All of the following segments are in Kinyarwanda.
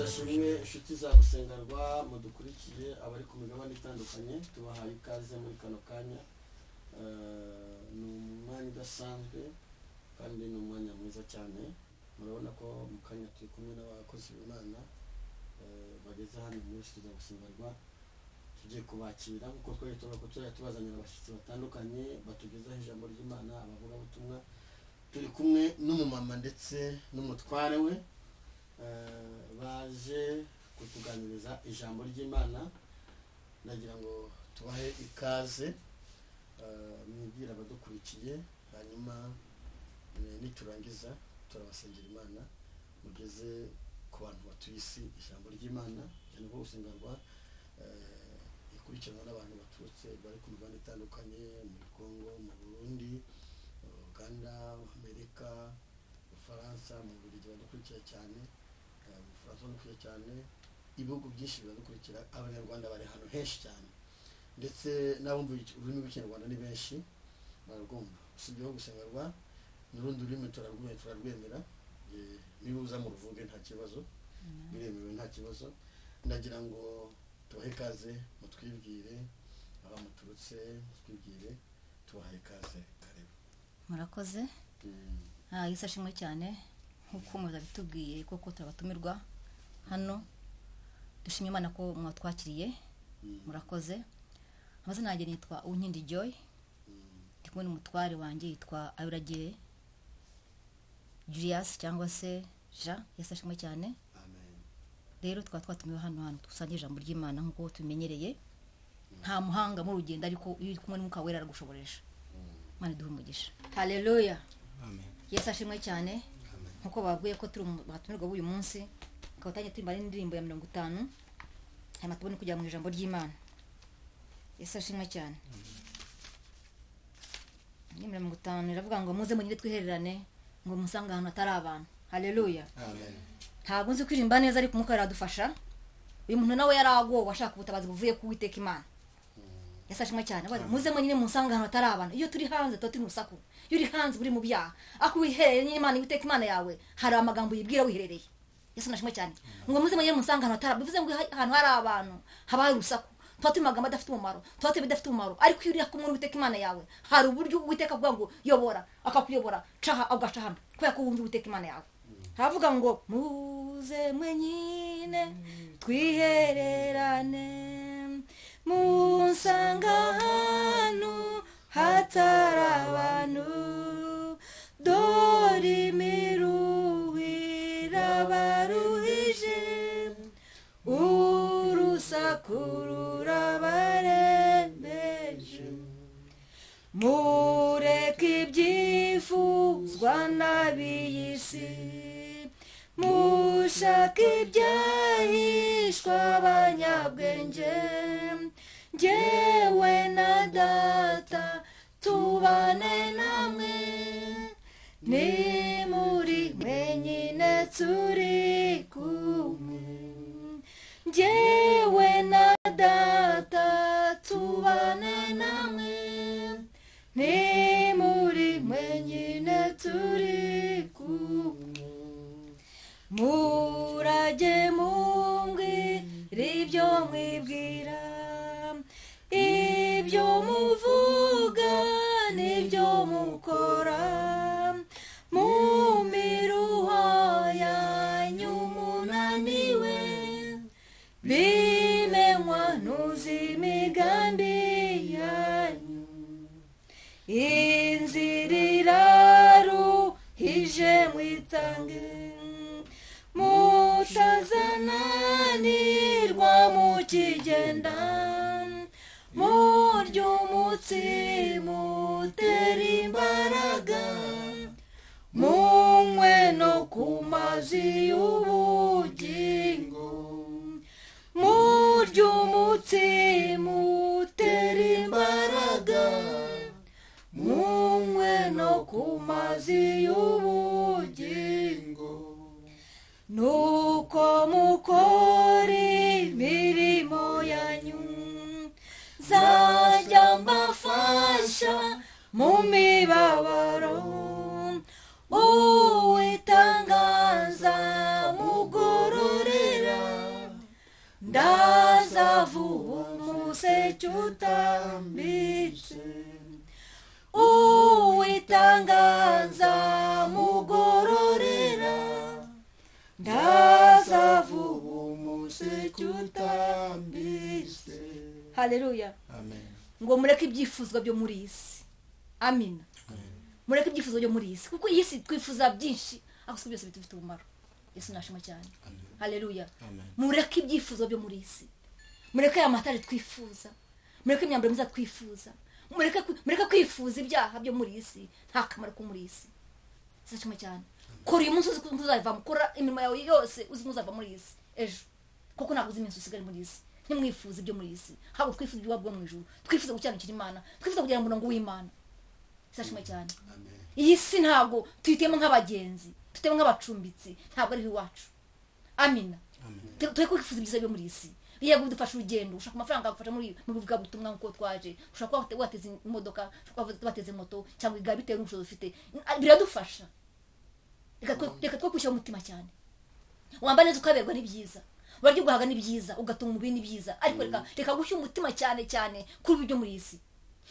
Yesashimwe inshuti za gusengerwa mudukurikiye abari ku migabane itandukanye tubahaye ikaze muri kano kanya ni umwanya udasanzwe kandi ni umwanya mwiza cyane murabona ko mu kanya turi kumwe n'abakozi b'Imana bageze hano muri studio gusengerwa tugiye kubakira kuko twari tubazanira abashyitsi batandukanye batugezaho ijambo ry'Imana abavuga butumwa turi kumwe n'umumama ndetse n'umutware we baje kutuganiriza ijambo ry'Imana nagira ngo tubahe ikaze mwibwira abadukurikiye hanyuma niturangiza turabasengera Imana mugeze ku bantu batuye isi ijambo ry'Imana cyane ko gusengerwa ikurikiranwa n'abantu baturutse bari ku migabane itandukanye muri Kongo mu Burundi Uganda Amerika Ufaransa mu Bubiligi badukurikira cyane Ufaransa badukurikira cyane ibihugu byinshi biradukurikira abanyarwanda bari hano henshi cyane ndetse n'abumva ururimi rw'ikinyarwanda ni benshi baragomba usibyeho gusengerwa n'urundi rurimi turarwemera nibuza mu ruvuge nta kibazo biremewe nta kibazo ndagira ngo tubahe ikaze mutwibwire abamuturutse mutwibwire tubahe ikaze karibu murakoze yisashimwe cyane nkuko muzabitubwiye koko turabatumirwa hano dushimye Imana ko mwatwakiriye murakoze amazina yanjye nitwa Unkindi Joy ndi kumwe n'umutware wanjye yitwa Abiragiye Julius cyangwa se Jean yasashimwe cyane rero twatumiwe hano dusangiye ijambo ry'Imana nkuko tumenyereye nta muhanga mu rugendo ariko iyo uri kumwe n'Umwuka Wera aragushoboresha Imana iduhe umugisha haleluya amen yesashimwe cyane nkuko babwiye ko turi batumirwa uyu munsi twatanye timbara indirimbo ya 50 hanyuma tubone kujya mu ijambo ry'Imana yesashimwe cyane ni 50 iravuga ngo muze munyire twihererane ngo musanga ahantu atari abantu haleluya amen ntabwo nzi kwirimba neza ariko Umwuka aradufasha uyu muntu nawe yaragowe ashaka ubutabazi buvuye ku Uwiteka Imana yasashimwe cyane muze munyine musanga ahantu atari abantu iyo turi hanze toti nusaku iyo uri hanze uri mu byaha ako wihereye n'Imana Uwiteka Imana yawe hari amagambo yibwira wiherereye Yesu nashimwe cyane ngo muze munyine musanga ahantu atari bivuze ngo ahantu hari abantu haba urusaku toti magambo adafite umumaro toti bidafite umumaro ariko iyo uri kumwe n'Uwiteka Imana yawe hari uburyo Uwiteka avuga ngo yobora akakuyobora caha agaca hano kubera ko wumva Uwiteka Imana yawe havuga ngo muze mwenyine twihererane musanga hano hatari abantu dore imiruhira baruhije urusaku rurabarembeje mureke ibyifuzwa n'ab'iy'isi mushaka ibyahishwa abanyabwenge njyewe na Data tubane namwe ni muri mwenyine turi kumwe njyewe na Data tubane namwe ni muri mwenyine turi kumwe murage mumbwira ibyo mwibwira ibyo muvuga n'ibyo mukora mu miruho yanyu munaniwe bimenywa n'uzimigambi yanyu inzira iraruhije mwitange mutazananirwa mukigenda murya umutsima utera imbaraga munywe no ku mazi y'ubugingo murya umutsima utera imbaraga munywe no ku mazi y'ubugingo nuko mukora imirimo yanyu zajya mbafasha mu mibabaro Uwitangaza mugororera ndazavuba umuseke utambitse uwitangaza mugororera ndazavuba umuseke utambitse. Haleluya. Amen. Ngo mureke ibyifuzwa byo muri iyi si. Amina. Mureke ibyifuzo byo muri iyi si kuko iyi si twifuza byinshi ariko si byose bifite umumaro. Yesu nashima cyane. Haleluya. Mureke ibyifuzo byo muri iyi si. Mureke amatari twifuza. Mureke imyambaro myiza twifuza. Mureke kwifuza ibyaha byo muri iyi si nta kamaro ko muri iyi si. Nashima cyane. Kora uyu munsi uzi ko uzava mukora imirimo yawe yose uzi ko uzava muri iyi si ejo kuko ntabwo uzi iminsi usigara muri iyi si. Nimwifuza ibyo muri iyi si haba twifuza ibyo bwo mu ijuru, twifuza gucyanikira Imana, twifuza kugira ngo umurongo w'Imana. Nashima cyane. Iyi si ntabwo tuyitemo nk'abagenzi, tutemo nk'abacumbitsi, ntabwo ari iwacu. Amina. Turi kwifuza ibyiza byo muri iyi si. Yego udufasha urugendo, ushaka amafaranga agufasha muri bivuga butumwa nko twaje, ushaka ko wateze imodoka, ushaka ko wateze moto cyangwa igare bitewe n'ubushobozi ufite, biradufasha. Reka two kwishyira umutima cyane. Wambane neza ukaberwa n'ibyiza. Baryo guhaga n'ibyiza, ugatunga umubiri n'ibyiza. Ariko reka gushyira umutima cyane cyane kuri ibyo muri iyi si.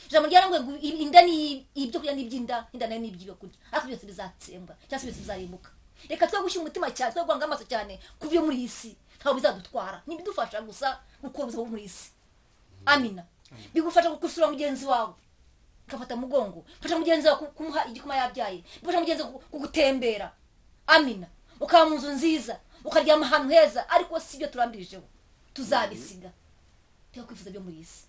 Jambo ryarangwe inda ni ibyo kurya n'ibyinda, inda nayo n'ibyo kurya. Ariko byose bizatsembwa, cyangwa byose bizarimbuka. Reka twe gushyira umutima cyane, twe gwanga amaso cyane ku byo muri iyi si. Ntabwo bizadutwara. Nibidufasha gusa gukora ubuzima muri iyi si. Amina. Bigufasha gukusura mugenzi wawe. Kafata mugongo. Fasha mugenzi wawe kumuha igikoma yabyaye. Fasha mugenzi kugutembera. Amina. Ukaba mu nzu nziza, ukaryama ahantu heza, ariko si byo turambirijeho. Tuzabisiga. Teka kwifuza byo muri iyi si.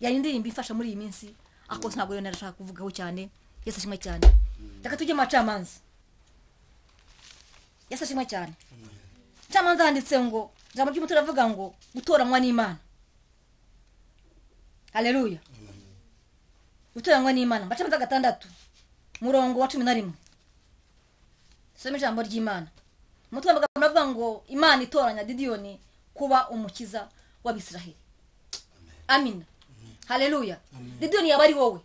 Yari indirimbo ifasha muri iyi minsi, ako ntabwo rero narashaka kuvugaho cyane. Yesu ashimwe cyane. Reka tujye macamanza. Yesu ashimwe cyane. Camanza handitse ngo jambo ry'umutura avuga ngo gutoranywa n'Imana. Haleluya. Gutoranywa n'Imana. Macamanza 6 murongo wa 11. Some jambo ry'Imana. Umutwe amagambo avuga ngo Imana itoranya Gideyoni kuba umukiza w'Abisiraheli. Amina. Haleluya. Gideyoni yabari wowe.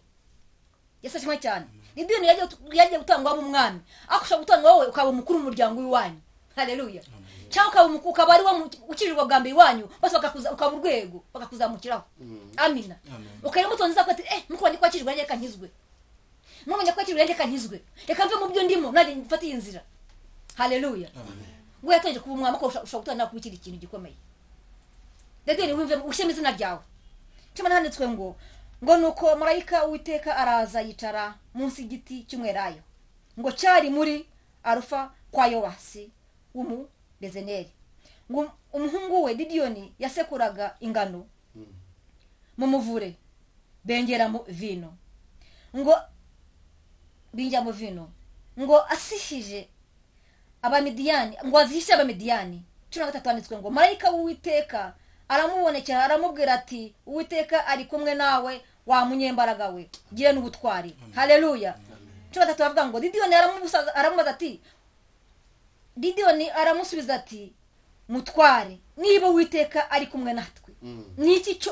Yesu ashimwe cyane. Gideyoni yagiye gutangwa mu mwami. Akusha gutangwa wowe ukaba umukuru mu muryango w'iwanyu. Haleluya. Cyangwa ukaba ari wo ukirirwa bwambe iwanyu bose bakakuza ukaba urwego bakakuzamukiraho. Amina. Ukari mutonza ko ati muko ndi kwakirirwa reka nkizwe. Mwanya kwakirirwa reka nkizwe. Reka mve mu byo ndimo nari mfatiye inzira. Haleluya. Ngo yatoje kuba umwami ko ushaka gutana kubikira ikintu gikomeye. Gideyoni wimve usheme izina ryawe. Cyama handitswe ngo nuko marayika Uwiteka araza yicara munsi y'igiti cy'umwelayo. Ngo cyari muri Arufa kwa Yowasi Bezeneri. Ngo umuhungu we Gideyoni yasekuraga ingano mu muvure bengera mu vino. Ngo binjya mu vino. Ngo asishije Abamidiyani, ngo azihishe Abamidiyani. 13 handitswe ngo marayika w'Uwiteka aramubonekera aramubwira ati Uwiteka ari kumwe nawe wa munyembaraga we gira n'ubutwari. Haleluya. 13 bavuga ngo Gideyoni aramubaza ati Gideyoni aramusubiza ati mutware niba Uwiteka ari kumwe natwe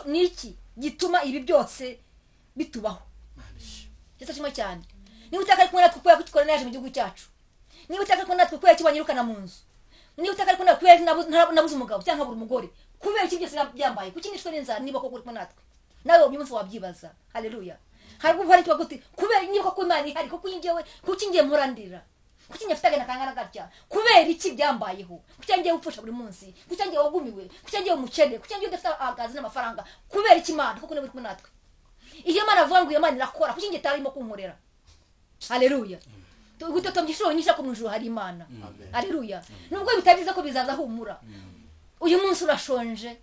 niki gituma ibi byose bitubaho. Yesu ashimwe cyane. Niba Uwiteka ari kumwe natwe kuko yakitwara naje mu gihugu cyacu, niba Uwiteka ari kumwe natwe kuko yakibanyirukana mu nzu, niba Uwiteka ari kumwe natwe nabuze umugabo cyangwa buri mugore kubera iki byose byambaye kuki nishwe n'inzara niba koko uri kumwe natwe nawe uyu munsi wabyibaza. Haleluya. Hari ubwo hari twaguti kubera niba koko Imana ihari kuko kuki ngiye murandira kuki nyafitaga nakangana gatya kubera iki byambayeho kuki ngiye upfusha buri munsi kuki ngiye wagumiwe kuki ngiye umukene kuki ngiye udafite agazi n'amafaranga kubera iki Imana kuko niba uri kumwe natwe. Iyo Imana avuga ngo iyo Imana irakora kuki ngiye tarimo kunkorera. Haleluya. Gutotombyishuro nyisha ko mu ijuru hari Imana. Haleluya. Nubwo bitabiza ko bizaza humura. Uyu munsi urashonje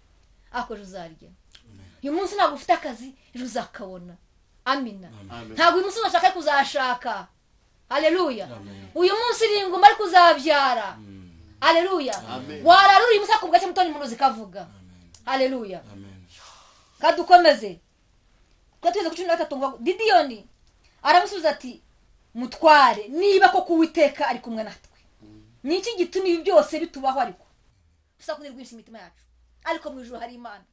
ako uzarya. Uyu munsi ntabwo ufite akazi ejo uzakabona. Amina. Ntabwo uyu munsi urashaka kuzashaka. Haleluya. Uyu munsi ringuma ari kuzabyara. Haleluya. Wararura uyu munsi akubwa cy'umutoni muno zikavuga. Haleluya. Kadukomeze. Twateze ku 13 ngo Gideyoni aramusubiza ati mutware niba koko Uwiteka ari kumwe natwe niki gituma ibi byose bitubaho ariko gusa kunirwisha imitima yacu ariko mu ijuru hari Imana.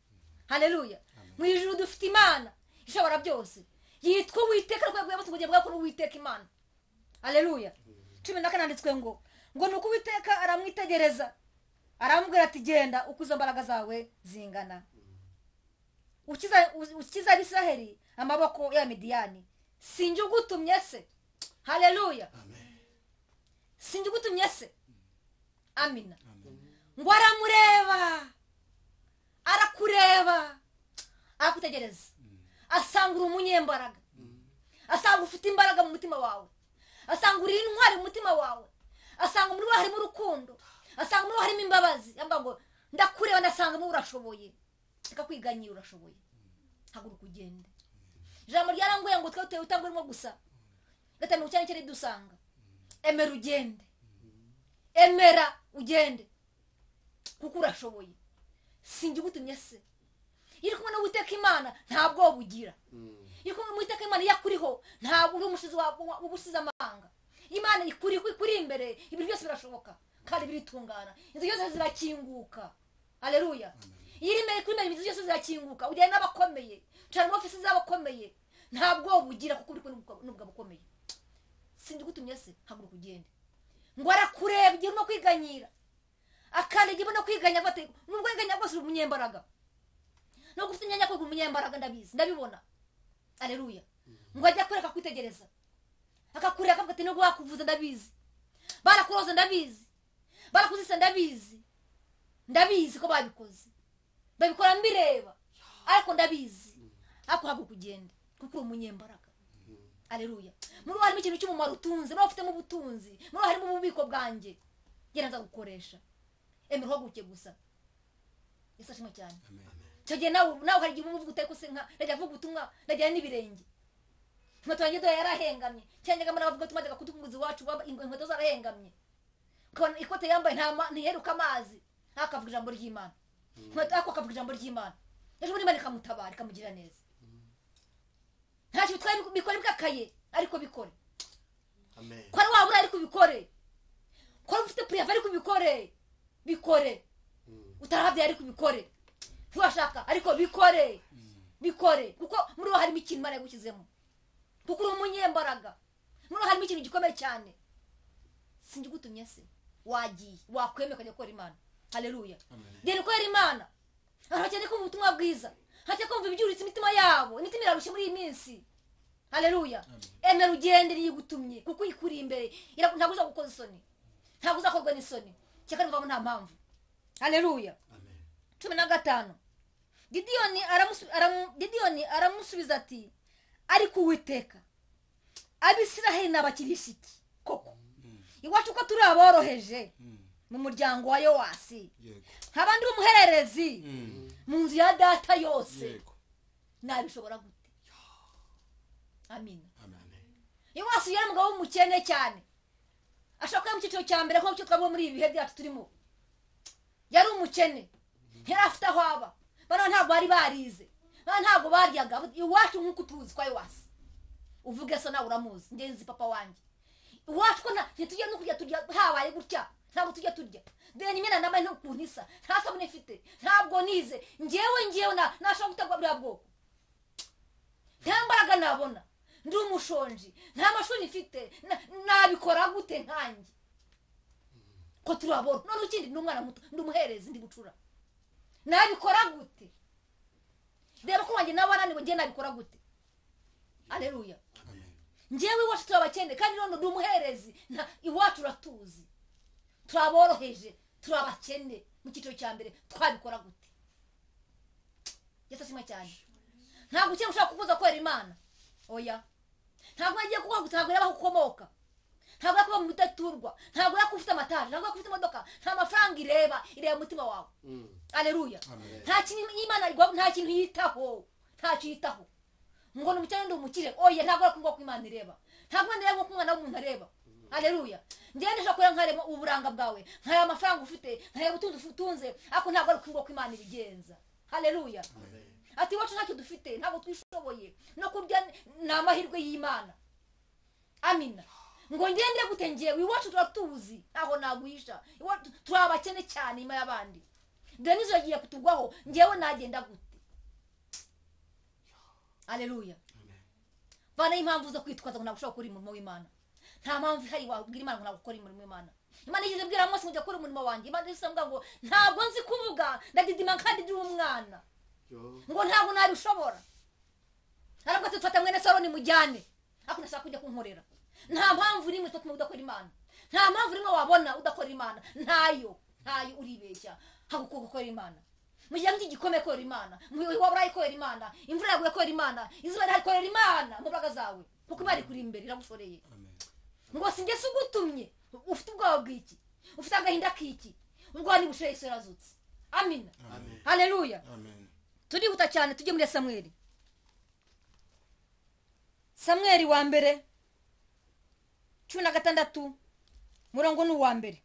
Haleluya. Mu ijuru dufite Imana ishobora byose yitwa Uwiteka rwego yabose kugiye bwa ko Uwiteka Imana. Haleluya. 14 handitswe ngo nuko Uwiteka aramwitegereza aramubwira ati genda uko izo mbaraga zawe zingana ukiza abisiraheli amaboko ya midiyani sinjye ugutumye se. haleluya, sinjye ugutumye se. amina. ngo aramureba, arakureba, arakutegereza, asanga uri umunyembaraga, asanga ufite imbaraga mu mutima wawe, asanga uri intwari mu mutima wawe, asanga muri wowe harimo urukundo, asanga muri wowe harimo imbabazi. yamba ngo ndakureba ndasangamo urashoboye, reka kwiganyira, urashoboye, haguruka ugende. ijambo ryaranguye ngo twete utangurimo gusa gatanu cyane cyane dusanga emera ugende, emera ugende kuko urashoboye, sinjye ugutumye se. iri kumwe no guteka Imana ntabwo bugira, iri kumwe mu guteka Imana yakuriho ntabwo uri umushizi ubusize amanga. Imana ikuri imbere, ibintu byose birashoboka kandi biritungana, inzu zose zirakinguka. haleluya. iri imbere kuri inzu zose zirakinguka, ujyana n'abakomeye, cyane mu ofisi z'abakomeye, ntabwo bugira kuko uri n'ubwo bukomeye. sinjye ugutumye se, haguruka ugende. ngo arakureba igihe no kwiganyira, akandi igihe no kwiganya bate, nubwo kwiganya rwose uri umunyembaraga, no gufite imyanya ko uri umunyembaraga, ndabizi, ndabibona. haleluya. ngo ajya kureka kwitegereza, akakureka akavuga ati nubwo wakuvuza ndabizi, barakuroza ndabizi, barakuzisa ndabizi, ndabizi ko babikoze, babikora mbireba, ariko ndabizi, ariko haguruka ugende kuko uri umunyembaraga. haleluya. muri harimo ikintu cy'umumaro utunze, muri ufitemo ubutunzi, muri harimo ububiko bwanjye, genda nza gukoresha, emera uhaguruke gusa. Yesu ashimwe cyane. icyo gihe nawe hari igihe umuvuga utari kusenka, ndajya avuga ubutumwa, ndajya n'ibirenge, inkweto yanjye doya yarahengamye, cyangwa ngo navuga tumaze kutukunguza iwacu inkweto zarahengamye, ukabona ikote yambaye ntiheruka amazi, akavuga ijambo ry'Imana, inkweto ako akavuga ijambo ry'Imana, ejo bundi Imana ikamutabara ikamugira neza. ntacyo bitwaye, bikore bwakaye ariko bikore. kora wabura ariko bikore, kora ufite purive ariko bikore, bikore utarahabye ariko bikore, ntiwashaka ariko bikore, bikore kuko muri wowe harimo ikintu Imana yagushyizemo, kuko uri umunyembaraga, muri wowe harimo ikintu gikomeye cyane. sinjye ugutumye se, wagiye wakwemeye ukajya gukora Imana. haleluya. genda ukorera Imana, abantu bakeneye kumva ubutumwa bwiza, hajya kumva ibyuritse imitima yabo, imitima irarushye muri iyi minsi. haleluya. emera ugende niyigutumye kuko ikuri imbere, ntabwo uza gukoza isoni, ntabwo uzakorwa n'isoni, cyeka nivamo nta mpamvu. haleluya. 15 Gideyoni aramusubiza ati ariko Uwiteka, Abisiraheli n'Abakilisiti koko iwacu ko turi aboroheje mu muryango wa Yowasi, nk'abandi b'umuhererezi mu nzu ya data yose, nabishobora gute? amina. Yowasi yari umugabo w'umukene cyane, ashaka mu cyiciro cya mbere nk'uko twabonye muri ibi bihe byacu turimo. yari umukene, yari afite aho aba, bano ntabwo bari barize, ntabwo baryaga iwacu nk'uko tuzi kwa Yowasi. uvuge so nawe uramuzi, ngenzi papa wanjye iwacu ko ntitujya no kujya turya, habaye gutya ntabwo tujya turya, deni imena nambaye no kuntisa, nta sabune mfite, ntabwo nize, ngewe nashaka gutagwa bwa bwoko, nta mbaraga nabona, ndi umushonji, nta mashuri mfite, nabikora gute nkanjye ko turabona? none ukindi ndi umwana muto, ndi umuherezi, ndi bucura, nabikora gute? reba ko wanjye nabananiwe, ngiye nabikora gute? haleluya. ngewe iwacu turabakene kandi none ndi umuherezi, iwacu uratuzi, turaboroheje, turabakene mu cyiciro cya mbere, twabikora gute? Yesu ashimwe cyane. ntabwo ukeneye ushaka kubuza kwera Imana, oya, ntabwo agiye kuvuga gusa, ntabwo yabaho ukomoka, ntabwo yakuba mu bidaturwa, ntabwo yakuba ufite amatara, ntabwo yakuba ufite imodoka, nta mafaranga ireba umutima wawe. haleluya. nta kintu Imana nta kintu yitaho, ntacyo yitaho ngo ni umukene ndi umukire, oya, ntabwo yakumva ko Imana ireba, ntabwo Imana ireba ko umwana w'umuntu areba. haleluya. njyewe ndashaka kureba nkareba uburanga bwawe, nkareba amafaranga ufite, nkareba ubutunzi utunze, ariko ntabwo ari kumva ko Imana ibigenza. haleluya. ati iwacu ntacyo dufite, ntabwo twishoboye, no kurya ni amahirwe y'Imana. amina. ngo ngende gute? ngewe iwacu turatuzi, ntaho naguhisha, turi abakene cyane nyuma y'abandi, deni zo yagiye kutugwaho, ngewe nagenda gute? haleluya. vana impamvu zo kwitwaza ngo nagushoboka gukora umurimo w'Imana, nta mpamvu ihari wabwira Imana ngo nagukora umurimo w'Imana. Imana yigeze bwira Mose ngo akore umurimo wanjye. Imana isambwa ngo ntabwo nzi kuvuga ndadidima kandi ndi umwana ngo ntabwo nabishobora. Arabwo tufata mwene Saroni mujyane ako nashaka kujya kunkorera. Nta mpamvu rimwe twa udakora Imana, nta mpamvu rimwe wabona udakora Imana, ntayo uribeshya haguko gukora Imana. Mugiye ngigikome ko Imana, waburayi ko Imana, imvura yaguye ko Imana, izuba rihari Imana mu braga zawe kuko Imana ikuri imbere iragushoreye. Ngo singe sugutumye ufite ubwoba bw'iki, ufite agahinda k'iki, ubwo ni bushoye Yesu yarazutse. Amina, haleluya. Turihuta cyane tujye muri Samweli. Samweli wa mbere 16 murongo ni uwa mbere.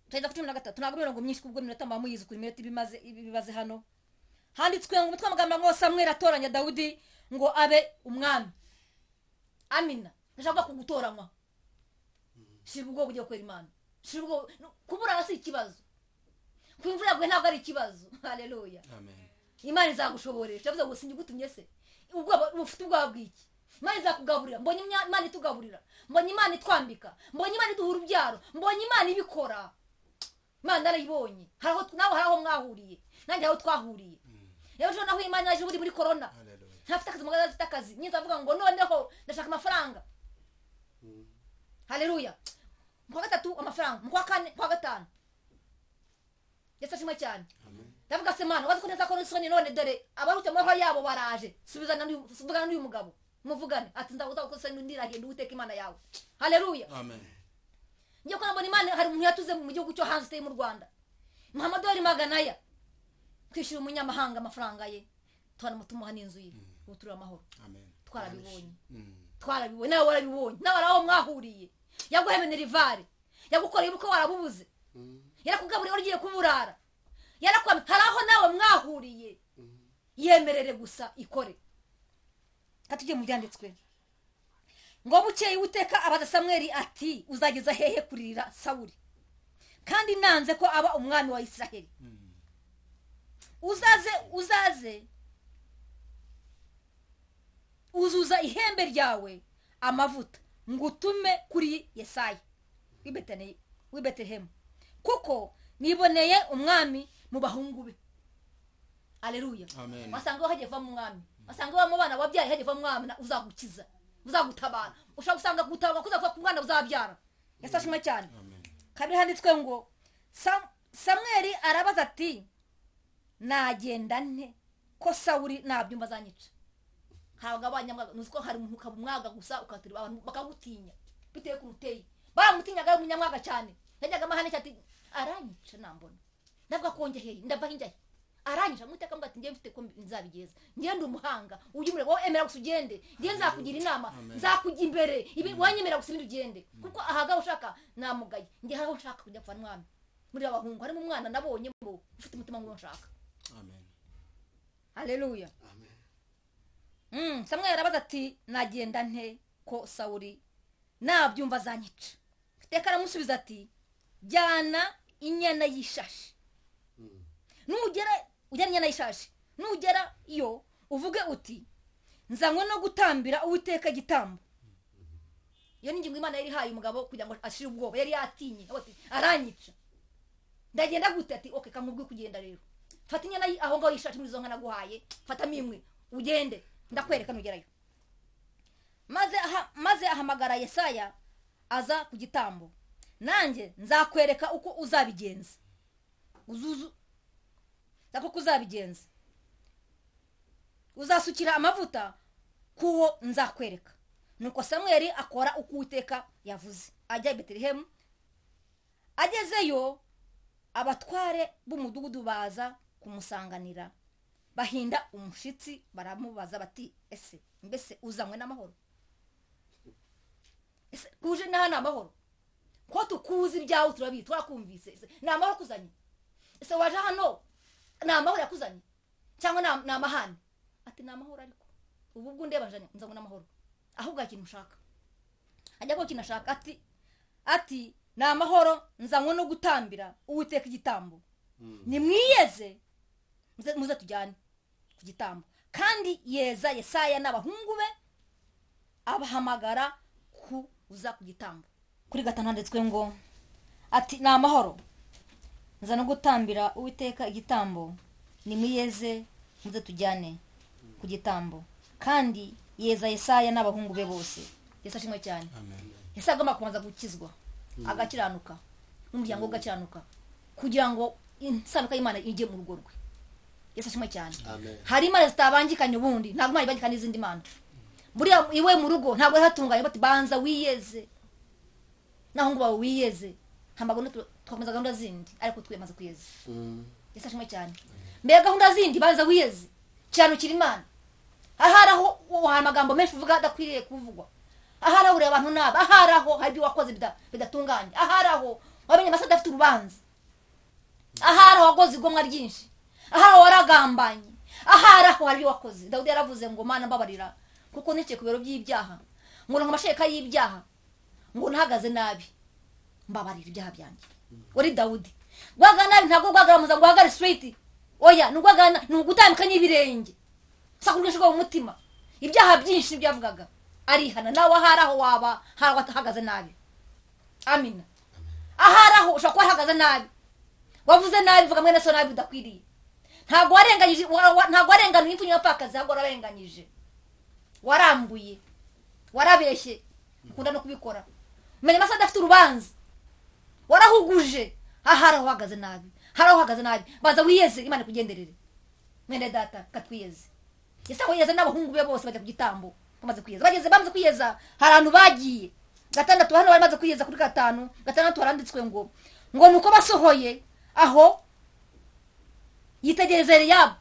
Tujya ku 13 ntabwo mirongo myinshi kubwo minota mamuyizi kuri minota ibibaze hano. Handitswe ngo umutwe amagambo ngo Samweli atoranya Dawudi ngo abe umwami. Amina. Ndashaka kugutoranywa. Shibwo bujye kwera Imana. Shibwo kubura si ikibazo. Kwimvura yagwe ntabwo ari ikibazo. Haleluya. Amen. Imana izagushoboresha. Yavuze ngo sinigutumye se. Ubwo ufite ubwa bwiki. Imana izakugaburira. Mbonye Imana itugaburira. Mbonye Imana itwambika. Mbonye Imana iduhura ubyaro. Mbonye Imana ibikora. Imana narayibonye. Haraho mwahuriye. Nanjye aho twahuriye. Ejo naho Imana yaje muri corona. Ntafite akazi mugaza afite akazi. Nyinza avuga ngo noneho ndashaka amafaranga. Haleluya. Mwa gatatu amafaranga, mwa kane, mwa gatanu. Yesu ashimwe cyane. Ndavuga se Mana, wazi ko neza ko n'isoni none dore abarute mwaho yabo baraje. Subizana n'uyu mugabo. Muvugane ati ndavuga ko se ndirahiye Uwiteka Imana yawe. Haleluya. Amen. Ngiye ko nabona Imana hari umuntu yatuze mu gihugu cyo hanze mu Rwanda. Muhammadori Maganaya. Kwishira umunyamahanga amafaranga ye. Twana mutumuha n'inzu ye. Utura amahoro. Amen. Twarabibonye. Twarabibonye nawe warabibonye. Nawe araho mwahuriye. Yaguhemene rivare. Yagukoreye uko warabubuze. Yarakugaburiye ugiye kuburara. Yarakwamye haraho nawe mwahuriye. Yemerere gusa ikore. Katuje mu byanditswe. Ngo bukeye Uwiteka abaza Samweli ati uzageza hehe kuririra Sawuli? Kandi nanze ko aba umwami wa Isiraheli. Uzaze uzuza ihembe ryawe amavuta ngutume kuri Yesaya wi Betelehemu kuko niboneye umwami mu bahungu be. Haleluya. Wasanga haje va mu mwami, wasanga wa mu bana wabyaye haje va mu mwami uzagukiza, uzagutabara. Ushaka usanga gutabarwa kuza ku mwana uzabyara. Yesu ashimwe cyane. Kabiri handitswe ngo Samweli arabaza ati nagenda nte ko Sawuli nabyumva zanyica. Habaga abanyamwaga nuziko hari umuntu kabumwaga gusa ukatira abantu bakagutinya biteye ku muteye baramutinyaga umunyamwaga cyane. Yajyaga amahane cyati aranyica nambona ndavuga ko njye ndava hinjye aranyica muteka mbati ngiye mfite ko nzabigeza ngende umuhanga ujye wo emera gusugende ngiye nzakugira inama nzakujya imbere ibi wanyemera gusubira ugende kuko ahaga ushaka namugaye ngiye ahaga ushaka kujya kwa mwami muri abahungu harimo umwana nabonye mbo ufite umutima ngo nshaka. Amen. Haleluya. Amen. Samweli arabaza ati nagenda nte ko Sawuli nabyumva zanyica. Teka aramusubiza ati jyana inyana yishashi. Nugera ujyana inyana yishashi. Nugera iyo uvuge uti nzanywe no gutambira Uwiteka igitambo. Iyo ningingo Imana yari haye umugabo kugira ngo ashire ubwoba yari yatinye ati aranyica. Ndagenda gute ati okay kamubwe kugenda rero. Fata inyana aho ngaho yishashi muri zo nkana guhaye. Fata mimwe ugende ndakwereka nugerayo. Maze ahamagara Yesaya aza ku gitambo. Nanjye nzakwereka uko uzabigenza. Zako kuzabigenza. Uzasukira amavuta kuwo nzakwereka. Nuko Samweli akora uko Uwiteka yavuze. Ajya i Betelehemu. Agezeyo abatware b'umudugudu baza kumusanganira. Bahinda umushitsi baramubaza bati ese mbese uzanywe n'amahoro? Ese kuje n'ahana amahoro? Ko tukuzi ibyawe turabizi twarakumvise. Na amahoro kuzanye. Ese waje hano na amahoro yakuzanye cyangwa na amahane? Ati na amahoro ariko ubu bwo ndeba njanye nzanywe n'amahoro. Ahubwo ikintu ushaka. Ajya ko kinashaka ati na amahoro nzanywe no gutambira Uwiteka igitambo. Ni mwiyeze muze tujyane ku gitambo. Kandi yeza Yesaya n'abahungu be abahamagara ku uza ku gitambo. kuri 5 handitswe ngo ati ni amahoro nza no gutambira Uwiteka igitambo nimwiyeze muze tujyane ku gitambo kandi yeza Yesaya n'abahungu be bose. Yesu ashimwe cyane. Yesaya agomba kubanza gukizwa agakiranuka n'umuryango ugakiranuka kugira ngo insanuka y'Imana ije mu rugo rwe. Yesu ashimwe cyane. Hari imana zitabangikanye ubundi ntabwo imana ibangikanye izindi mana. Buriya iwe mu rugo ntabwo hatunganye bati banza wiyeze naho ngo bawe wiyeze ntambago twakomeza gahunda zindi ariko twemaze kwiyeza. Yesu ashimwe cyane. Mbega gahunda zindi banza wiyeze cyane ukiri imana. Aharaho amagambo menshi uvuga adakwiriye kuvugwa. Aharaho uri abantu naba aharaho hari wakoze bidatunganye. Aharaho wamenye amasada afite urubanza. Aharaho wakoze igomwa ryinshi. Aharaho waragambanye. Aharaho hari wakoze. Dawudi yaravuze ngo Mana mbabarira kuko nice kubero by'ibyaha. Ngo nkamasheka y'ibyaha. Ngo nahagaze nabi. Mbabarira ibyaha byanjye. Uri Dawudi. Gwaga nabi ntabwo gwagaramuza ngo hagare straight. Oya nugwagana nugutandukanye ibirenge. Sakurisha mu mutima. Ibyaha byinshi byavugaga. Arihana nawe aharaho waba hahagaze nabi. Amina. Aharaho ushaka hahagaze nabi. Wavuze nabi vuga mwene so nabi udakwiriye. Ntabwo warenganyije ntabwo warenganuye impfunyo yapfakaze ahubwo wararenganyije. Warambuye. Warabeshye. Ukunda no kubikora. Menye masada afite urubanza. Warahuguje. Aharaho hahagaze nabi. Haraho hahagaze nabi. Baza wiyeze Imana kugenderere. Mwene data katwiyeze. Yesa ko yeze n'abahungu be bose bajya ku gitambo. Bamaze kwiyeza. Bamaze kwiyeza harantu bagiye. 6 hano bamaze kwiyeza kuri 5. 6 haranditswe ngo nuko basohoye aho yitegereze Eliyabu.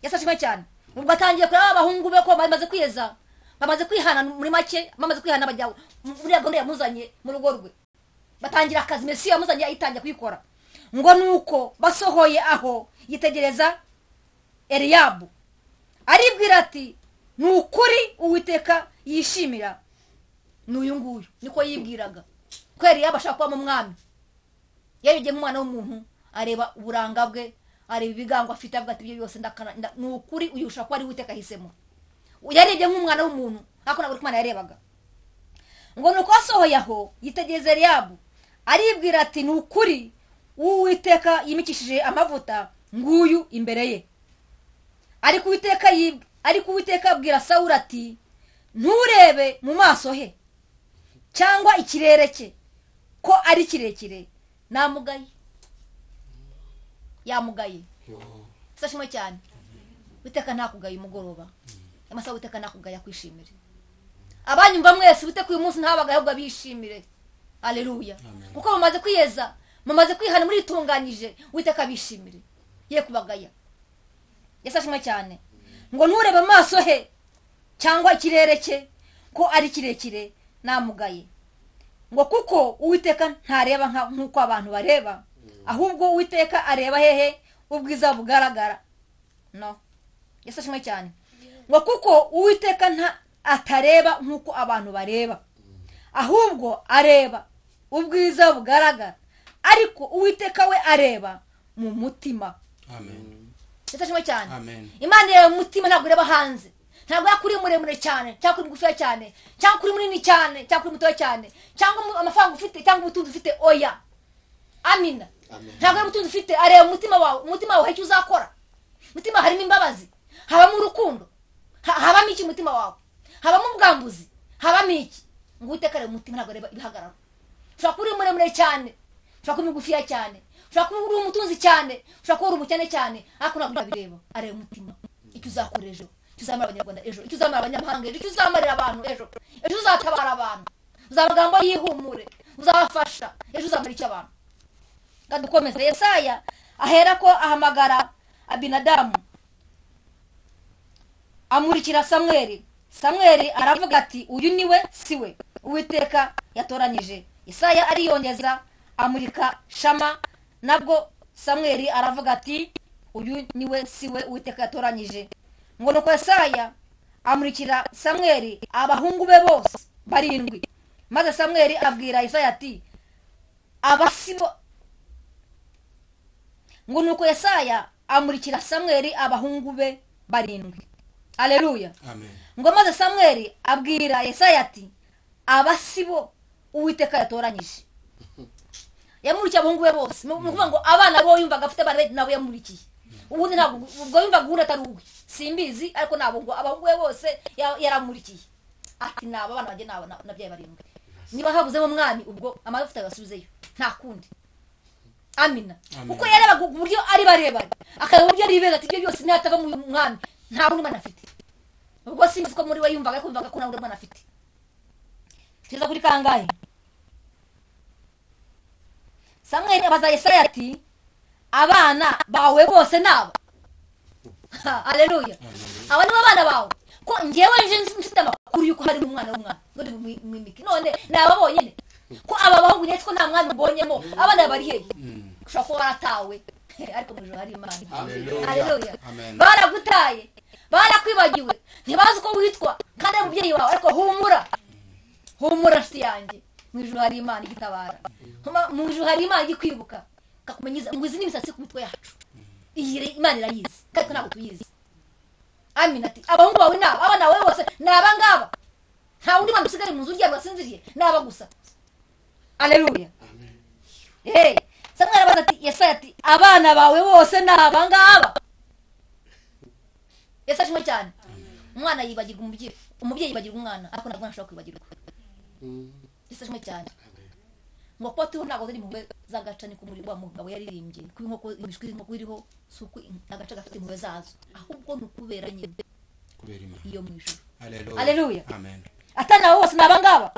Yasashimwe cyane. Ubwo atangiye kuri abahungu be ko bamaze kwiyeza. Bamaze kwihana muri make, bamaze kwihana bajyaho. Muri gahunda yamuzanye mu rugo rwe. Batangira akazi Mesiya yamuzanye ayitangira kuyikora. Nuko basohoye aho yitegereza Eliyabu. Aribwira ati nukuri Uwiteka yishimira n'uyu nguyu niko yibwiraga kweri yabashaka kuba mu mwami. Yabije mu mwana w'umuntu areba uburanga bwe areba ibigango afite avuga ati ibyo byose ndakana nukuri uyu ushaka ari Uwiteka hisemo. Yarebye nk'umwana w'umuntu ako naburi kumana yarebaga. Nuko asohoye aho yitegereza Eliyabu aribwira ati nukuri Uwiteka yimikishije amavuta nguyu imbere ye. Ariko Uwiteka abwira Sawuli ati nturebe mu maso he cyangwa ikirere cye ko ari kirekire namugaye. Yamugaye. Sashimwe cyane. Uwiteka ntakugaye umugoroba. Amasa Uwiteka ntakugaye kwishimire. Abanyumva mwese Uwiteka uyu munsi ntabaga ahubwo bishimire. Haleluya. Kuko bamaze kwiyeza, bamaze kwihana muri itunganyije Uwiteka bishimire. Ye kubagaya. Yasashimwe cyane. Nturebe amaso he cyangwa ikirere cye ko ari kirekire namugaye. Kuko Uwiteka ntareba nkuko abantu bareba, ahubwo Uwiteka areba hehe ubwiza bugaragara. No. Yasashimwe cyane. Kuko Uwiteka atareba nkuko abantu bareba, ahubwo areba ubwiza bugaragara. Ariko Uwiteka we areba mu mutima. Amen. Yasashimwe cyane. Amen. Imana ya mutima ntabwo ireba hanze. Ntabwo yakuri muremure cyane, cyangwa kuri gufiya cyane, cyangwa kuri munini cyane, cyangwa kuri mutoya cyane, cyangwa amafaranga ufite cyangwa ubutunzi ufite. Oya. Amina. Ntabwo ubutunzi ufite areba umutima wawe. Umutima wawe icyo uzakora. Umutima harimo imbabazi, habamo urukundo, habamo iki umutima wawe, habamo ubwambuzi, habamo iki. Uwiteka areba umutima ntabwo areba ibihagararo. Ushaka kuri muremure cyane, ushaka kuri mugufiya cyane, ushaka kuri umutunzi cyane, ushaka kuri umukene cyane, ariko ntabwo bireba. Areba umutima. Icyo uzakora ejo, icyo uzamara abanyarwanda ejo, icyo uzamara abanyamahanga ejo, icyo uzamarira abantu ejo, ejo uzatabara abantu, uzabagambo yihumure, uzabafasha ejo, uzamara icyo abantu. Gadukomeze. Yesaya ahera ko ahamagara Abinadamu amurikira Samweli. Samweli aravuga ati uyu niwe siwe Uwiteka yatoranyije. Yesaya ariyongeza amurika Shama. Nabwo Samweli aravuga ati uyu niwe siwe Uwiteka yatoranyije. Nuko Yesaya amurikira Samweli abahungu be bose 7. Maze Samweli abwira Yesaya ati abasibo. Nuko Yesaya amurikira Samweli abahungu be 7. Haleluya. Amen. Maze Samweli abwira Yesaya ati abasibo uwiteka yatoranyije yamurikiye abahungu be bose ni ukuvuga ngo abana bo yumvaga afite abana be nabo yamurikiye ubundi ntabwo ubwo yumvaga ubundi atari uwe simbizi ariko nabo ngo abahungu be bose yaramurikiye ati nabo abana banjye nabyaye barindwi niba habuzemo umwami ubwo amavuta yasubizeyo nta kundi amina kuko yarebaga uburyo ari barebare akareba uburyo ari ibega ati ibyo byose ntatava mu mwami nta bundi mwana afite ubwo simbizi ko muri we yumvaga ko nta bundi mwana afite kiza kuri kangahe Samweli abaza Yesaya ati abana bawe bose nabo haleluya aba ni abana bawe ko ngewe nje mfite amakuru yuko hari umwana w'umwana ngo mwimiki none naba bonyene ko aba bahungu nyetse ko nta mwana mbonyemo abana bari hehe ushaka ko baratawe ariko mu hari Imana haleluya baragutaye barakwibagiwe ntibazi ko witwa kandi umubyeyi wawe ariko humura nshuti yanjye mu ijuru hari Imana igitabara mu ijuru hari Imana igikwibuka kakumenyiza ngo izi n'imisatsi ku mitwe yacu iyi Imana irayizi kandi ntabwo tuyizi amina ati abahungu bawe nabo abana bawe bose naba ngaba nta wundi mwana usigaye mu nzu ryabo basinziriye naba gusa haleluya Samweli abaza ati Yesaya ati abana bawe bose naba ngaba Yesaya ashimwe cyane umwana yibagirwa umubyeyi yibagirwa umwana ariko ntabwo ashobora kwibagirwa Yesaya ashimwe cyane ngo ko tu ntabwo ziri muwe zagacane ku muri wa mugabo yaririmbye kuko inkoko imishwi inkoko iriho suko agace gafite muwe zazo ahubwo nukubera nyine kubera Imana iyo mwijuru haleluya amen atana wose nabangaba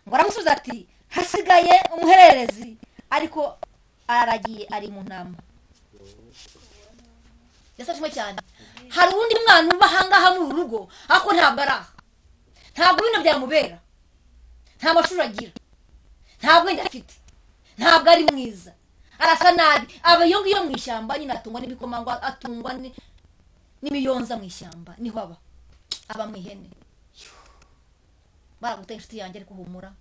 ngo aramusubiza ati hasigaye umuhererezi ariko aragiye ari mu ntama Yesashimwe cyane hari undi mwana ubahangaha mu rugo ako ntabwo araha ntabwo bino byamubera nta mashuri agira ntabwo wenda afite ntabwo ari mwiza arasa nabi aba yo ngiyo mu ishyamba nyine atungwa n'ibikomangwa atungwa n'imiyonza mu ishyamba niho aba mu ihene baraguteye inshuti yanjye ariko humura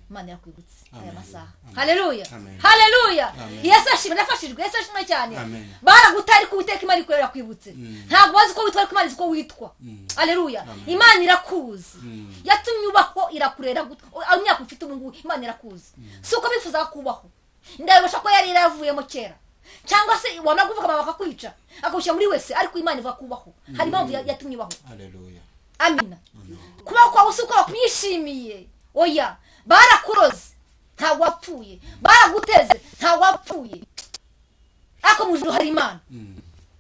Imana yakwibutse aya masaha haleluya haleluya Yesu ashimwe nafashijwe Yesu ashimwe cyane baragutari ku Uwiteka Imana iko yakwibutse ntabwo bazi ko witwa Imana ko witwa haleluya Imana irakuzi yatumye ubaho irakurera imyaka ufite ubungu Imana irakuzi suko bifuza kubaho ndabasha ko yari yaravuyemo kera cyangwa se wanaguvuga baba bakakwica akawushyira muri wese ariko Imana iva kubaho hari impamvu yatumye ubaho haleluya amina kuba kwa usuko bakwishimiye oya barakuroze ntabwo wapfuye baraguteze ntabwo wapfuye ako mu ijuru hari Imana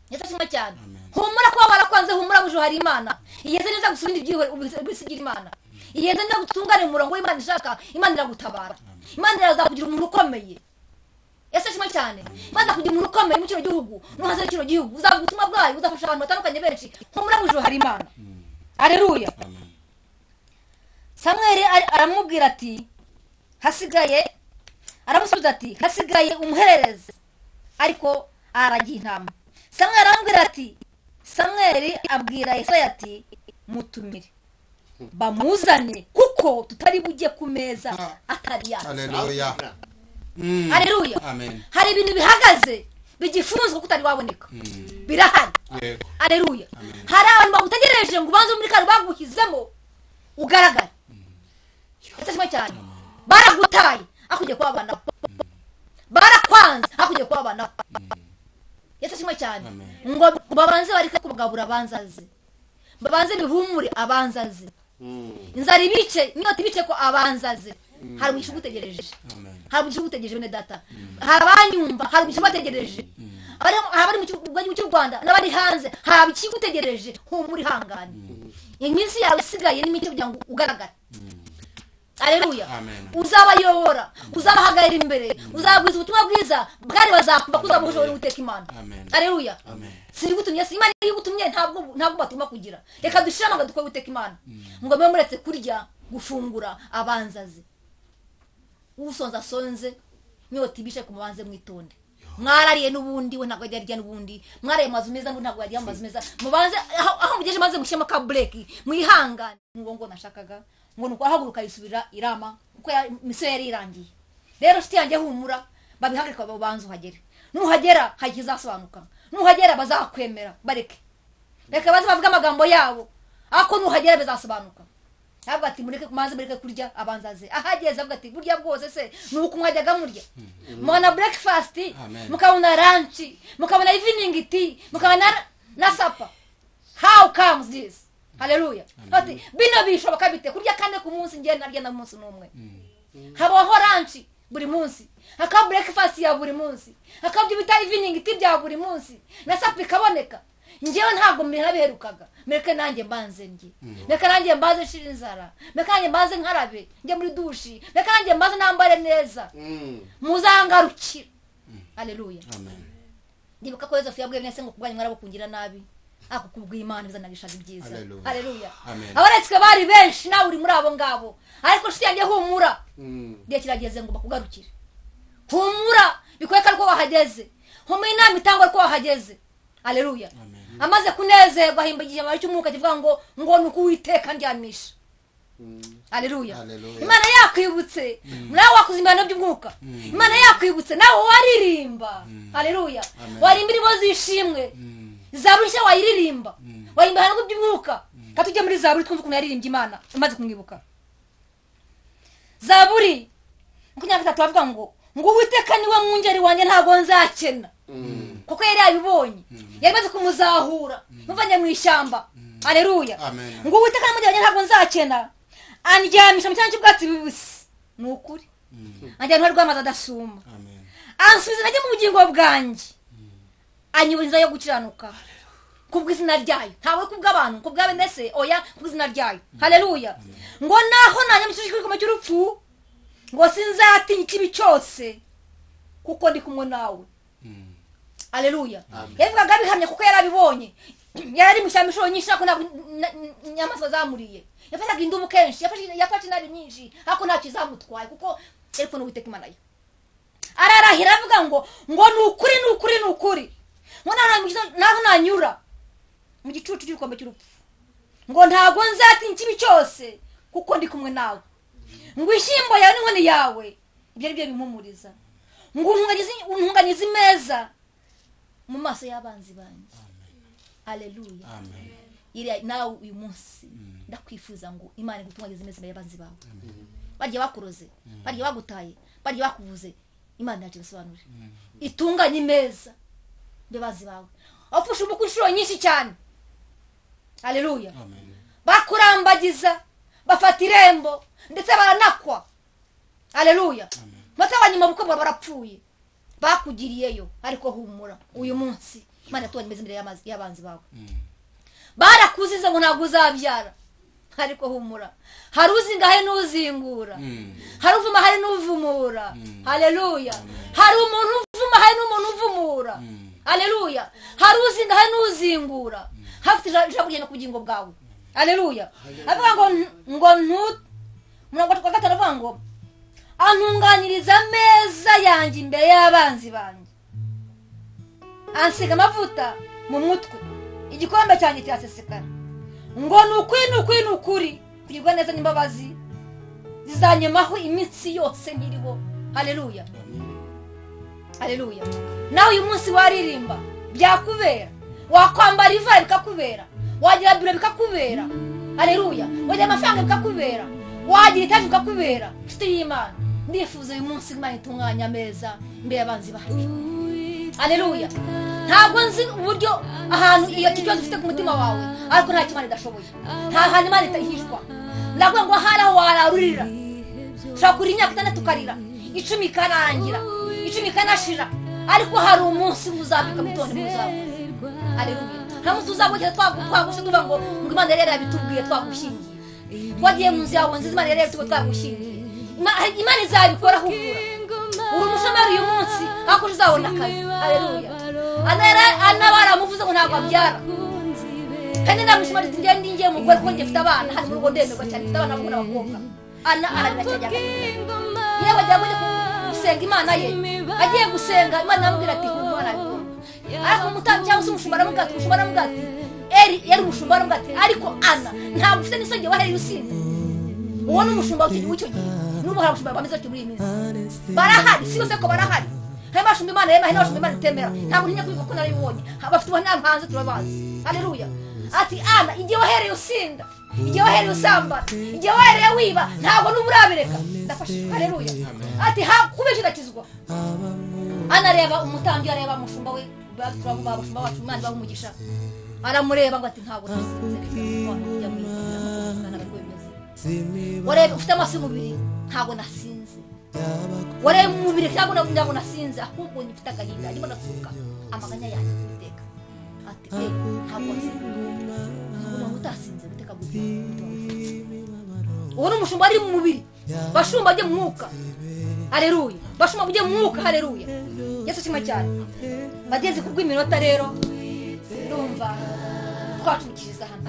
Yesashimwe cyane humura kuba barakwanze humura mu ijuru hari Imana iyeze neza gusubira ibyiwe ubisigira Imana iyeze neza gutungana mu murongo w'Imana ishaka Imana iragutabara Imana irazakugira umuntu ukomeye Yesashimwe cyane Imana kugira umuntu ukomeye mu kino gihugu no hanze kino gihugu uzagutumwa bwayo uzafasha abantu batandukanye benshi humura mu ijuru hari Imana haleluya Samweli aramubwira ati hasigaye aramusubiza ati hasigaye umuhererezi ariko aragiye intama Samweli aramubwira ati Samweli abwira Yesaya ati mutumire bamuzane kuko tutari bujye ku meza atari yacu haleluya haleluya amen hari ibintu bihagaze bigifunzwe kutari waboneka birahari haleluya hari abantu bagutegereje ngo ubanze muri kare bagukizemo ugaragara Yesashimwe cyane baragutaye akujye kwabana barakwanze akujye kwabana Yesashimwe cyane ngo babanze barike kubagabura abanzaze babanze bihumure abanzaze inzara ibice niyo tibice ko abanzaze hari umushu gutegereje hari umushu gutegereje bene data hari abanyumva hari umushu bategereje abari mu Rwanda n'abari hanze hari ikigutegereje humuri hangane iminsi yawe isigaye n'imicyo kugira ngo ugaragare haleluya uzabayobora uzabahagarira imbere uzabwiza ubutumwa bwiza bwari bazakumva kuzabuhuje n'Uwiteka Imana haleluya siri gutumye Imana yigutumye ntabwo batuma kugira reka dushira ngo dukwe Uwiteka Imana ngo mbe muretse kurya gufungura abanzaze usonza sonze nyoti bishe kumubanze mwitonde mwarariye n'ubundi we ntabwo yari n'ubundi mwaraye mazu meza ntabwo yari amazu meza mubanze aho mugeje maze mushyemo ka break mwihangane ngo nashakaga ngo nuko ahaguruka yisubira irama kuko miso yari irangiye rero shiti yanjye humura babihagarika babanze uhagere nuhagera hakizasobanuka nuhagera bazakwemera bareke reka baze bavuga amagambo yabo ako nuhagera bizasobanuka avuga ati mureke kurya abanzaze ahageze avuga ati burya bwose se nuko mwajyaga murya mubona breakfast mukabona lunch mukabona evening tea mukabona na supper. How comes this? Hallelujah. Ati bino bishoboka bite kurya kane ku munsi ngiye narya na munsi numwe. Habaho lunch buri munsi, hakaba breakfast ya buri munsi, hakaba bita evening tea bya buri munsi, na supper ikaboneka. Ngewe ntabwo miraberukaga mereke nanjye mbanze ngi mereke nanjye mbaze shira inzara mereke nanjye mbaze nkarabe njye muri dushi mereke nanjye mbaze nambare neza muzangarukira. Haleluya. Amen. Ndibuka ko Yosefu yabwiye nese ngo kubwanya mwarabo kungira nabi ako kubwiye Imana bizanagishaga ibyiza. Haleluya. Abaretswe bari benshi nawe uri muri abo ngabo ariko shiti yanjye humura gihe kirageze ngo bakugarukire. Humura bikweka ko wahageze humura inama itangwa ko wahageze. Haleluya. Amaze kunezerwa himbagije amari cy'umwuka kivuga ngo nuko Uwiteka ndyamisha. Haleluya. Imana yakwibutse nawe wakuzimbana by'umwuka. Imana yakwibutse nawe waririmba. Haleluya. Warimba indirimbo zishimwe. Zaburi nshya wayiririmba. Wayimbana no by'umwuka. Katujye muri Zaburi twumva ukuntu yaririmbye Imana amaze kumwibuka. Zaburi 23 avuga ngo Uwiteka niwe mwungeri wanjye ntago nzakena. Kuko yari abibonye yamaze kumuzahura muvanye mu ishyamba. Haleluya. Ngo Uwiteka namujyanye ntago nzakena andyamisha mu cyanya cy'ubwatsi bibisi. Nukuri anjyana rwamaza adasuma. Ansubiza najye mu bugingo bwanjye anyibunza yo gukiranuka kubw'izina ryayo ntawe kubw'abantu kubw'abenese oya kubw'izina ryayo. Haleluya. Ngo naho nanyamishije ku cy'urupfu ngo sinzatinya ikibi cyose kuko ndi kumwe nawe. Haleluya. Yavugaga bihamye kuko yarabibonye yari mushyamishoro nyinshi nako nyamaswa zamuriye yafataga indubu kenshi yafashe nari nyinshi ako ntacyo zamutwaye kuko ariko n'Uwiteka Imana ye ararahira avuga ngo nukuri naho nanyura mu gicucu cy'urukombe cy'urupfu ngo ntago nzatinya ikibi cyose kuko ndi kumwe nawe. Ngo ishyimbo yawe n'inkoni yawe ibyo ari byo bimpumuriza. Ngo untunganize imeza mu maso y'abanzi banjye. Haleluya. Amen. Iri nawe uyu munsi ndakwifuza ngo Imana igutunganyirize imeza y'abanzi bawe. Bagiye bakuroze, bagiye bagutaye, bagiye bakuvuze. Imana yaje gusobanura. Itunganye imeza y'abanzi bawe. Afusha umukushuro nyinshi cyane. Haleluya. Amen. Bakurambagiza, bafata irembo ndetse baranakwa. Haleluya. Matabanyuma buko barapfuye. Bakugiriyeyo ariko humura uyu munsi Imana yatubanye imeze imbere y'abanzi bawe. Barakuzize ngo ntabwo uzabyara ariko humura hari uzingahe n'uzingura hari uvuma hari n'uvumura. Haleluya. Hari umuntu uvuma hari n'umuntu uvumura. Haleluya. Hari uzingahe n'uzingura hafite ijambo kugenda ku bugingo bwawe. Haleluya. Avuga ngo murongo wa 5 avuga ngo antunganyiriza ameza yanjye imbere y'abanzi banjye ansiga amavuta mu mutwe igikombe cyanjye cyasesekara. Ngo nukuri kugirwa neza n'imbabazi zizanyemaho imitsi yose nkiriho. Haleluya. Haleluya. Nawe uyu munsi waririmba byakubera wakwambara iva bikakubera wagira biro bikakubera. Haleluya. Wagira amafaranga bikakubera wagira itaje bikakubera. Nshuti y'Imana ndifuza uyu munsi Imana itunganya ameza imbere y'abanzi bacu. Haleluya. Ntabwo nzi uburyo ahantu iyo kibazo ufite ku mutima wawe ariko nta kimana idashoboye nta hantu Imana itahishwa. Ndavuga ngo haraho wararurira shakura imyaka 6 karira 10 ikarangira 10 ikanashira ariko hari umunsi uzabika mutonde muzawe. Haleluya. Ntabwo tuzabogera twagushe tuvuga ngo Imana yari yarabitubwiye twagushingiye wagiye mu nzi yawe nziza Imana yari twagushingiye. Imana izabikora hukura uri umushomeri uyu munsi ako uzabona akazi. Haleluya. Ana baramuvuze ngo ntabwo abyara kandi namushimari ndi ngiye mu gwe ko ngifite abana hari mu rugo ndemerwa cyane mfite abana b'abakobwa n'abakobwa. Ana arabirajya yewe jyabonye gusenga Imana ye agiye gusenga Imana namubwira ati humura ariko mutambi cyangwa se umushumba aramugati yari umushumba aramugati ariko Ana ntabwo ufite n'isonge wahereye usinda uwo n'umushumba w'icyo gihe n'ubu hari umushumba bameze cyo muri iyi minsi barahari si yose ko barahari. Hari bashumba Imana yema hari bashumba Imana itemera ntabwo ntinya kubivuga ko narabibonye abafite ubona hanze turabazi. Haleluya. Ati Ana igihe wahereye usinda igihe wahereye usambana igihe wahereye wiba ntabwo n'uburabireka ndafashe haleluya ati kubeshya udakizwa anareba umutambyi areba umushumba we bashumba bacu Imana bahumugisha aramureba ngo ati ntabwo nasinze kujya mu Imana warebe ufite amaso y'umubiri ntabwo nasinze warebe mu mubiri ntabwo nasinze ahubwo nifite agahinda ndimo nasuka amaganya yanjye kuteka ati ntabwo nasinze umuntu utasinze guteka gutya uwo n'umushumba ari mu mubiri bashumba bye mu mwuka haleluya bashumba bye mu mwuka haleluya Yesu shima cyane bageze ku rw'iminota rero ndumva twacukiriza hano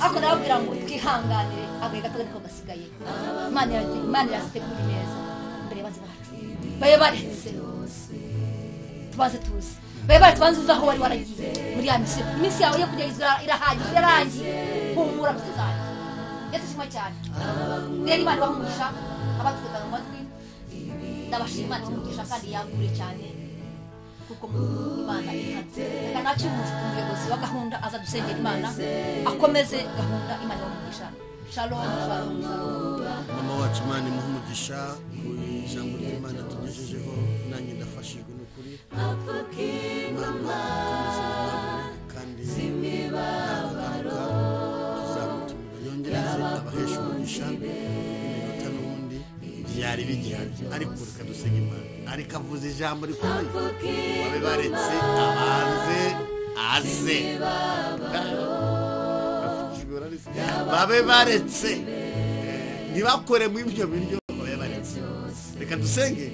ako nababwira ngo twihanganire agahe gato niko gasigaye Imana irazitegura neza mbere baze bacu baye baretse tubaze tuzi baye baretse banzuza aho wari waragiye muri ya misi iminsi yawe yo kujya irahagije yarangiye humura mutuzanye Yesu shima cyane rero Imana bahumugisha abatugana mu matwi ndabashima tumugisha kandi yagure cyane kuko Imana ihatse reka nacyo umuyobozi wa gahunda aza dusengera Imana akomeze gahunda Imana y'umugisha shalom shalom mama wacu Imana imuhumugisha ku ijambo ry'Imana tugejejeho nanjye ndafashijwe n'ukuri Imana kandi nagaruka tuzamutumira yongereze abahesha umugisha iminota n'ubundi byari bigihari ariko reka dusenge Imana ariko avuze ijambo rikomeye babe baretse abanze aze babe baretse ntibakore mu ibyo biryo babe baretse reka dusenge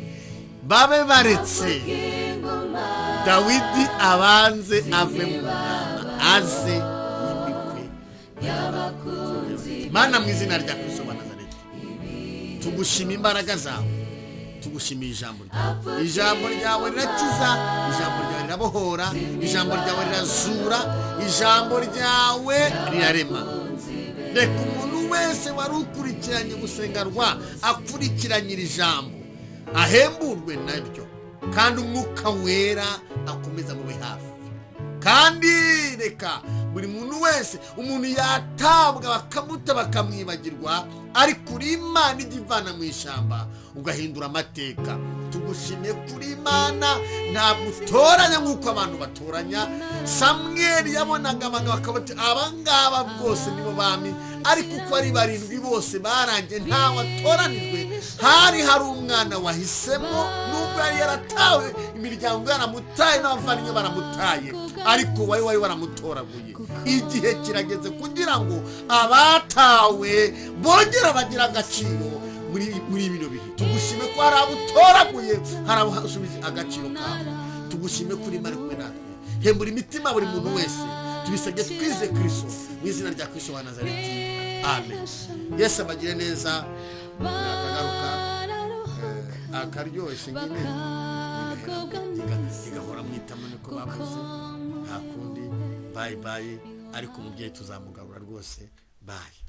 babe baretse Dawidi abanze ave mu nama aze yimikwe Mana mu izina rya Kristo wa Nazareti tugushima imbaraga zawe tugushimiye ijambo ryawe rirakiza ijambo ryawe rirabohora ijambo ryawe rirazura ijambo ryawe rirarema reka umuntu wese wari ukurikiranye gusengerwa akurikiranye iri jambo ahemburwe naryo kandi umwuka wera akomeza mube hafi kandi reka buri muntu wese umuntu yatabwa bakamuta bakamwibagirwa ariko uri Imana igivana mu ishyamba ugahindura amateka tugushimiye kuri Imana ntabwo utoranya nk'uko abantu batoranya Samweli yabonaga abagabo bakabati abangaba bwose nibo bami ariko uko ari barindwi bose barangiye ntawe atoranijwe hari umwana wahisemo nubwo yari yaratawe imiryango yaramutaye n'abavandimwe baramutaye ariko wari waramutoraguye igihe kirageze kugira ngo abatawe bongera bagira agaciro muri bino bihe tugushime ko hari abutoraguye hari abusubije agaciro kawe tugushime kuri Imana kumwe natwe hembura imitima buri muntu wese tubisabye twize Kristo mu izina rya Kristo wa Nazareti amen Yesu abagire neza nakagaruka akaryoshye nyine igahora mwitamo niko bavuze nta kundi bye ariko umubyeyi tuzamugarura rwose bye